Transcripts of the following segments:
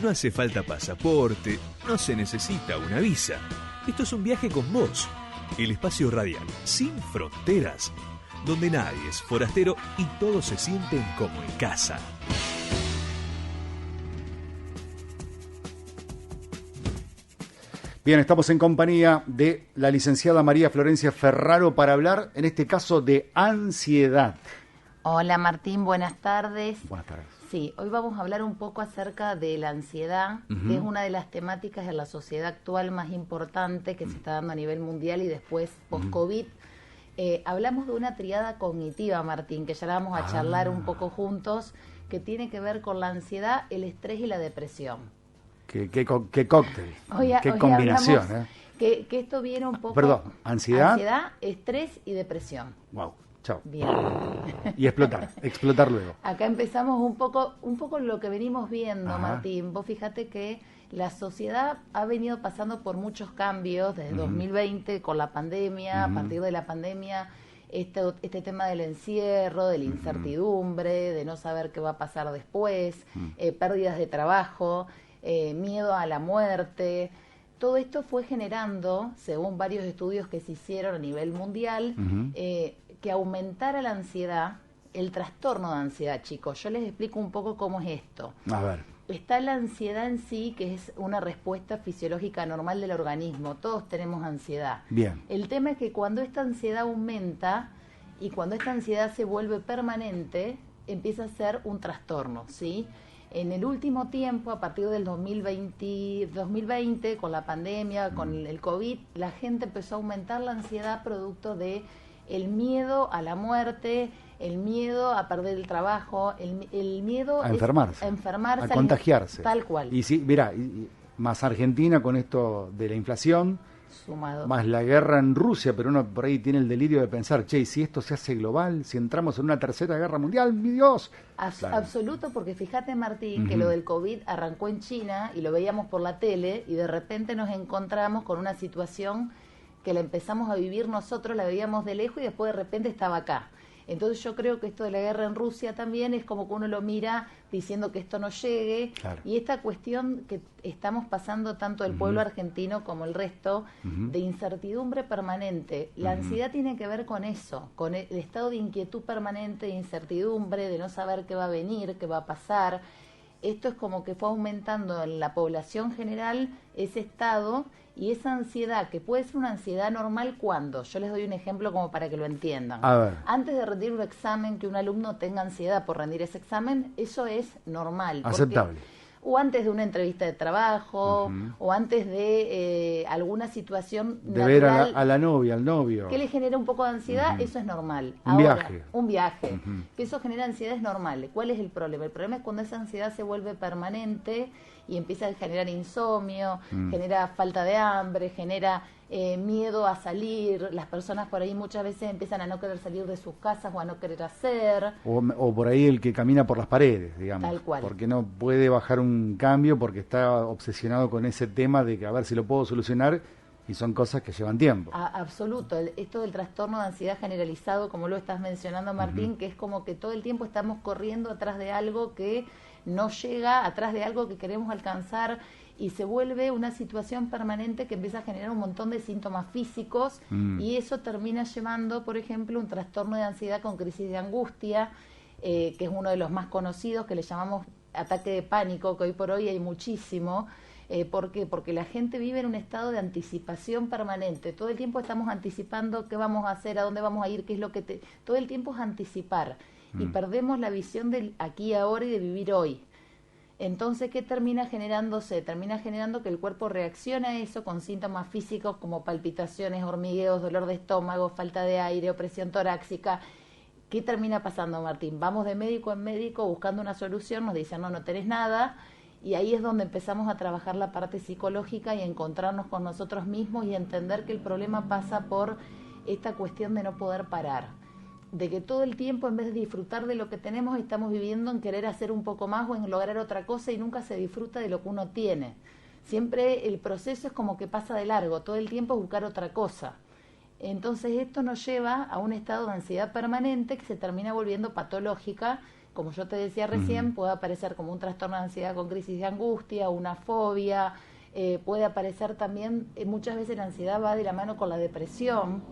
No hace falta pasaporte, no se necesita una visa. Esto es un viaje con vos. El espacio radial sin fronteras, donde nadie es forastero y todos se sienten como en casa. Bien, estamos en compañía de la licenciada María Florencia Ferraro para hablar, en este caso, de ansiedad. Hola Martín, buenas tardes. Buenas tardes. Sí, hoy vamos a hablar un poco acerca de la ansiedad, que es una de las temáticas de la sociedad actual más importante que se está dando a nivel mundial y después post-COVID. Hablamos de una triada cognitiva, Martín, que ya la vamos a charlar un poco juntos, que tiene que ver con la ansiedad, el estrés y la depresión. Qué cóctel, Hoy qué combinación. Que esto viene un poco... Perdón, ansiedad, estrés y depresión. Wow, chao. Bien. Y explotar luego. Acá empezamos un poco lo que venimos viendo, Ajá. Martín. Vos fíjate que la sociedad ha venido pasando por muchos cambios desde 2020 con la pandemia, a partir de la pandemia, este tema del encierro, de la incertidumbre, de no saber qué va a pasar después, pérdidas de trabajo, miedo a la muerte. Todo esto fue generando, según varios estudios que se hicieron a nivel mundial, que aumentara la ansiedad, el trastorno de ansiedad, chicos. Yo les explico un poco cómo es esto. A ver. Está la ansiedad en sí, que es una respuesta fisiológica normal del organismo. Todos tenemos ansiedad. Bien. El tema es que cuando esta ansiedad aumenta y cuando esta ansiedad se vuelve permanente, empieza a ser un trastorno, ¿sí? En el último tiempo, a partir del 2020, con la pandemia, con el COVID, la gente empezó a aumentar la ansiedad producto de el miedo a la muerte, el miedo a perder el trabajo, el miedo A enfermarse. A contagiarse. Tal cual. Y sí, mira, más Argentina con esto de la inflación, Sumado. más la guerra en Rusia, pero uno por ahí tiene el delirio de pensar, che, si esto se hace global, si entramos en una tercera guerra mundial, mi Dios. Claro. Absoluto, porque fíjate, Martín, que lo del COVID arrancó en China y lo veíamos por la tele y de repente nos encontramos con una situación que la empezamos a vivir nosotros, la veíamos de lejos y después de repente estaba acá. Entonces yo creo que esto de la guerra en Rusia también es como que uno lo mira diciendo que esto no llegue. Claro. Y esta cuestión que estamos pasando tanto el pueblo argentino como el resto, de incertidumbre permanente. La ansiedad tiene que ver con eso, con el estado de inquietud permanente, de incertidumbre, de no saber qué va a venir, qué va a pasar. Esto es como que fue aumentando en la población general ese estado y esa ansiedad, que puede ser una ansiedad normal cuando, yo les doy un ejemplo como para que lo entiendan. A ver. Antes de rendir un examen, que un alumno tenga ansiedad por rendir ese examen, eso es normal. Aceptable. O antes de una entrevista de trabajo, o antes de alguna situación de natural, ver a la novia, al novio. que le genera un poco de ansiedad, eso es normal. Un viaje. Un viaje. Que eso genera ansiedad es normal. ¿Cuál es el problema? El problema es cuando esa ansiedad se vuelve permanente y empieza a generar insomnio, genera falta de hambre, genera miedo a salir. Las personas por ahí muchas veces empiezan a no querer salir de sus casas o a no querer hacer. O por ahí el que camina por las paredes, digamos. Tal cual. Porque no puede bajar un cambio porque está obsesionado con ese tema de que a ver si lo puedo solucionar y son cosas que llevan tiempo. Absoluto. Esto del trastorno de ansiedad generalizado, como lo estás mencionando, Martín, que es como que todo el tiempo estamos corriendo atrás de algo que no llega, atrás de algo que queremos alcanzar y se vuelve una situación permanente que empieza a generar un montón de síntomas físicos y eso termina llevando, por ejemplo, un trastorno de ansiedad con crisis de angustia, que es uno de los más conocidos, que le llamamos ataque de pánico, que hoy por hoy hay muchísimo. ¿Por qué? Porque la gente vive en un estado de anticipación permanente. Todo el tiempo estamos anticipando qué vamos a hacer, a dónde vamos a ir, qué es lo que... Todo el tiempo es anticipar y perdemos la visión del aquí y ahora y de vivir hoy. Entonces, ¿qué termina generándose? Termina generando que el cuerpo reacciona a eso con síntomas físicos como palpitaciones, hormigueos, dolor de estómago, falta de aire, opresión torácica. ¿Qué termina pasando, Martín? Vamos de médico en médico buscando una solución, nos dicen, no tenés nada, y ahí es donde empezamos a trabajar la parte psicológica y encontrarnos con nosotros mismos y entender que el problema pasa por esta cuestión de no poder parar. De que todo el tiempo, en vez de disfrutar de lo que tenemos, estamos viviendo en querer hacer un poco más o en lograr otra cosa y nunca se disfruta de lo que uno tiene. Siempre el proceso es como que pasa de largo, todo el tiempo es buscar otra cosa. Entonces esto nos lleva a un estado de ansiedad permanente que se termina volviendo patológica como yo te decía recién, puede aparecer como un trastorno de ansiedad con crisis de angustia, una fobia, puede aparecer también, muchas veces la ansiedad va de la mano con la depresión.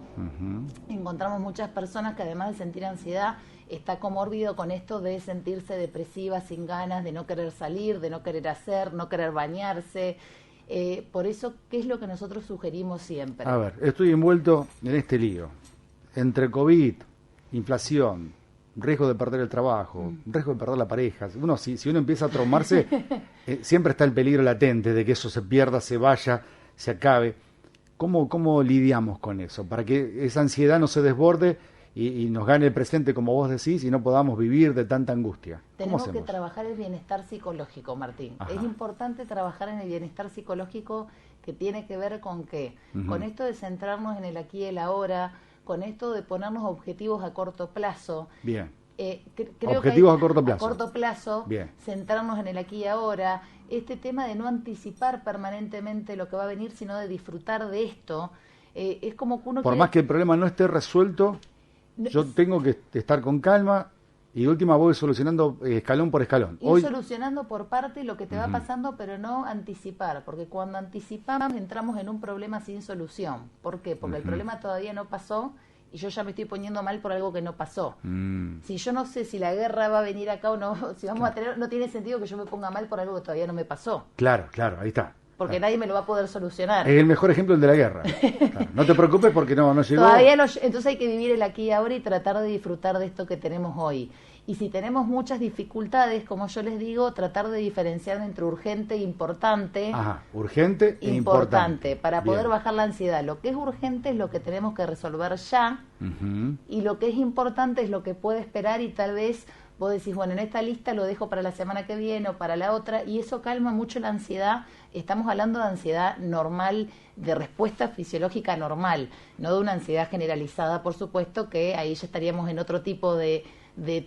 Encontramos muchas personas que además de sentir ansiedad, está comórbido con esto de sentirse depresiva, sin ganas, de no querer salir, de no querer hacer, no querer bañarse. Por eso, ¿qué es lo que nosotros sugerimos siempre? A ver, estoy envuelto en este lío. Entre COVID, inflación, riesgo de perder el trabajo, riesgo de perder la pareja. Si uno empieza a traumarse, siempre está el peligro latente de que eso se pierda, se vaya, se acabe. ¿Cómo lidiamos con eso? Para que esa ansiedad no se desborde y nos gane el presente, como vos decís, y no podamos vivir de tanta angustia. Tenemos que trabajar el bienestar psicológico, Martín. Ajá. Es importante trabajar en el bienestar psicológico, que tiene que ver con qué. Con esto de centrarnos en el aquí y el ahora, con esto de ponernos objetivos a corto plazo. Bien. Creo objetivos que a corto plazo. A corto plazo, bien. Centrarnos en el aquí y ahora. Este tema de no anticipar permanentemente lo que va a venir, sino de disfrutar de esto. Es como que uno Por más que el problema no esté resuelto, yo tengo que estar con calma y de última voy solucionando escalón por escalón. Ir solucionando por parte lo que te va pasando, pero no anticipar, porque cuando anticipamos entramos en un problema sin solución. ¿Por qué? Porque el problema todavía no pasó y yo ya me estoy poniendo mal por algo que no pasó. Si yo no sé si la guerra va a venir acá o no, si vamos a tener, no tiene sentido que yo me ponga mal por algo que todavía no me pasó. Claro, ahí está. Porque nadie me lo va a poder solucionar. Es el mejor ejemplo el de la guerra. Claro, no te preocupes porque no llegó. Entonces hay que vivir el aquí y ahora y tratar de disfrutar de esto que tenemos hoy. Y si tenemos muchas dificultades, como yo les digo, tratar de diferenciar entre urgente e importante. Ajá, urgente e importante. Para poder bajar la ansiedad. Lo que es urgente es lo que tenemos que resolver ya. Y lo que es importante es lo que puede esperar y tal vez vos decís, bueno, en esta lista lo dejo para la semana que viene o para la otra, y eso calma mucho la ansiedad. Estamos hablando de ansiedad normal, de respuesta fisiológica normal, no de una ansiedad generalizada, por supuesto, que ahí ya estaríamos en otro tipo de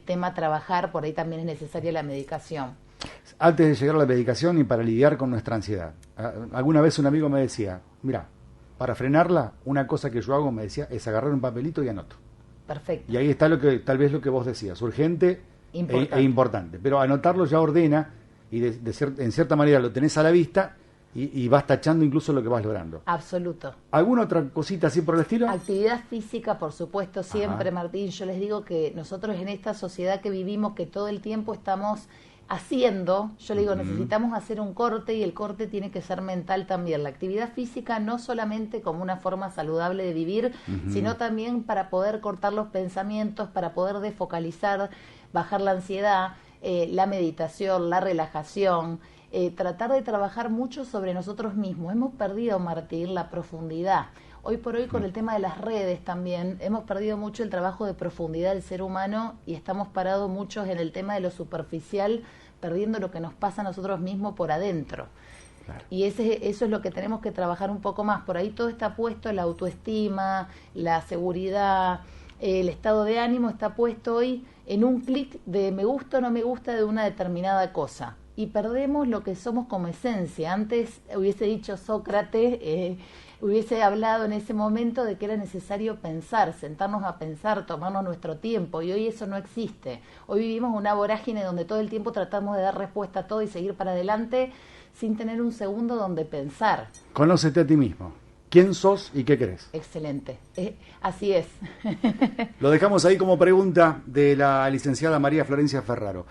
tema a trabajar, por ahí también es necesaria la medicación. Antes de llegar a la medicación y para lidiar con nuestra ansiedad, alguna vez un amigo me decía, mira, para frenarla, una cosa que yo hago, me decía, es agarrar un papelito y anoto. Perfecto. Y ahí está tal vez lo que vos decías, urgente e importante, pero anotarlo ya ordena y en cierta manera lo tenés a la vista y vas tachando incluso lo que vas logrando. Absoluto. ¿Alguna otra cosita así por el estilo? Actividad física, por supuesto, siempre. Ajá. Martín, yo les digo que nosotros en esta sociedad que vivimos, que todo el tiempo estamos haciendo, yo le digo, necesitamos hacer un corte y el corte tiene que ser mental también. La actividad física no solamente como una forma saludable de vivir, sino también para poder cortar los pensamientos, para poder desfocalizar, bajar la ansiedad, la meditación, la relajación, tratar de trabajar mucho sobre nosotros mismos. Hemos perdido, Martín, la profundidad. Hoy por hoy con el tema de las redes también hemos perdido mucho el trabajo de profundidad del ser humano y estamos parados muchos en el tema de lo superficial, perdiendo lo que nos pasa a nosotros mismos por adentro. Claro. Y eso es lo que tenemos que trabajar un poco más. Por ahí todo está puesto, la autoestima, la seguridad, el estado de ánimo está puesto hoy en un clic de me gusta o no me gusta de una determinada cosa. Y perdemos lo que somos como esencia. Antes hubiese dicho Sócrates, hubiese hablado en ese momento de que era necesario pensar, sentarnos a pensar, tomarnos nuestro tiempo, y hoy eso no existe. Hoy vivimos una vorágine donde todo el tiempo tratamos de dar respuesta a todo y seguir para adelante sin tener un segundo donde pensar. Conócete a ti mismo. ¿Quién sos y qué querés? Excelente. Así es. Lo dejamos ahí como pregunta de la licenciada María Florencia Ferraro.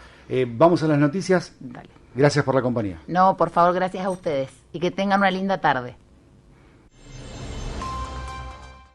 Vamos a las noticias. Dale. Gracias por la compañía. No, por favor, gracias a ustedes. Y que tengan una linda tarde.